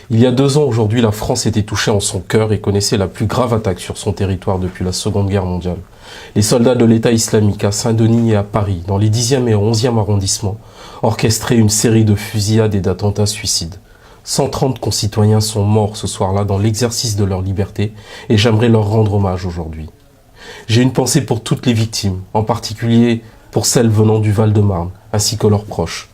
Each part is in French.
Il y a 2 ans aujourd'hui, la France était touchée en son cœur et connaissait la plus grave attaque sur son territoire depuis la Seconde Guerre mondiale. Les soldats de l'État islamique à Saint-Denis et à Paris, dans les 10e et 11e arrondissements, orchestraient une série de fusillades et d'attentats suicides. 130 concitoyens sont morts ce soir-là dans l'exercice de leur liberté et j'aimerais leur rendre hommage aujourd'hui. J'ai une pensée pour toutes les victimes, en particulier pour celles venant du Val-de-Marne, ainsi que leurs proches.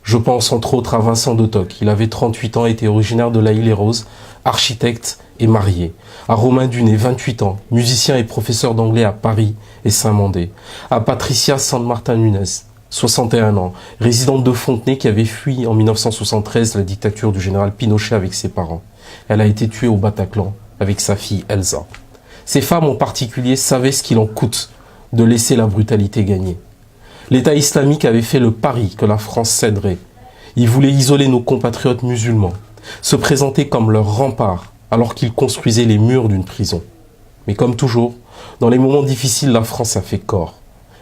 Je pense entre autres à Vincent de Toc, il avait 38 ans, était originaire de La Île-et-Rose, architecte et marié. À Romain Dunet, 28 ans, musicien et professeur d'anglais à Paris et Saint-Mandé. À Patricia San Martin Nunez, 61 ans, résidente de Fontenay qui avait fui en 1973 la dictature du général Pinochet avec ses parents. Elle a été tuée au Bataclan avec sa fille Elsa. Ces femmes en particulier savaient ce qu'il en coûte de laisser la brutalité gagner. L'État islamique avait fait le pari que la France céderait. Il voulait isoler nos compatriotes musulmans, se présenter comme leur rempart alors qu'ils construisaient les murs d'une prison. Mais comme toujours, dans les moments difficiles, la France a fait corps.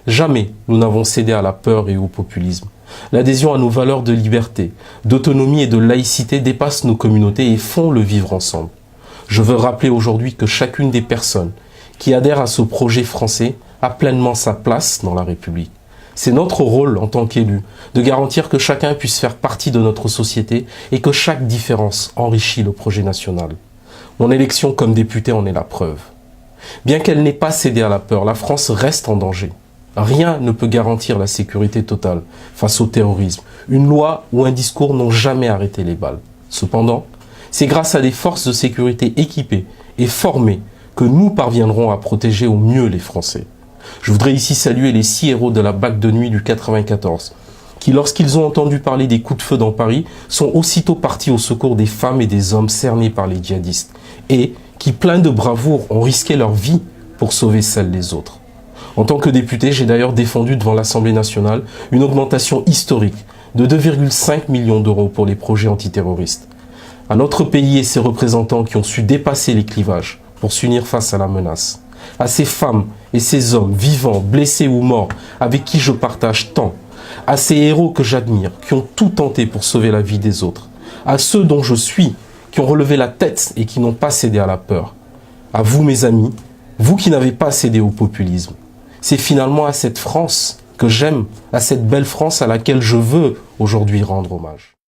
Jamais nous n'avons cédé à la peur et au populisme. L'adhésion à nos valeurs de liberté, d'autonomie et de laïcité dépasse nos communautés et font le vivre ensemble. Je veux rappeler aujourd'hui que chacune des personnes qui adhèrent à ce projet français a pleinement sa place dans la République. C'est notre rôle en tant qu'élus de garantir que chacun puisse faire partie de notre société et que chaque différence enrichit le projet national. Mon élection comme député en est la preuve. Bien qu'elle n'ait pas cédé à la peur, la France reste en danger. Rien ne peut garantir la sécurité totale face au terrorisme. Une loi ou un discours n'ont jamais arrêté les balles. Cependant, c'est grâce à des forces de sécurité équipées et formées que nous parviendrons à protéger au mieux les Français. Je voudrais ici saluer les 6 héros de la BAC de nuit du 94, qui lorsqu'ils ont entendu parler des coups de feu dans Paris, sont aussitôt partis au secours des femmes et des hommes cernés par les djihadistes, et qui, pleins de bravoure, ont risqué leur vie pour sauver celle des autres. En tant que député, j'ai d'ailleurs défendu devant l'Assemblée nationale une augmentation historique de 2,5 millions d'euros pour les projets antiterroristes. À notre pays et ses représentants qui ont su dépasser les clivages pour s'unir face à la menace. À ces femmes et ces hommes vivants, blessés ou morts, avec qui je partage tant. À ces héros que j'admire, qui ont tout tenté pour sauver la vie des autres. À ceux dont je suis, qui ont relevé la tête et qui n'ont pas cédé à la peur. À vous mes amis, vous qui n'avez pas cédé au populisme. C'est finalement à cette France que j'aime, à cette belle France à laquelle je veux aujourd'hui rendre hommage.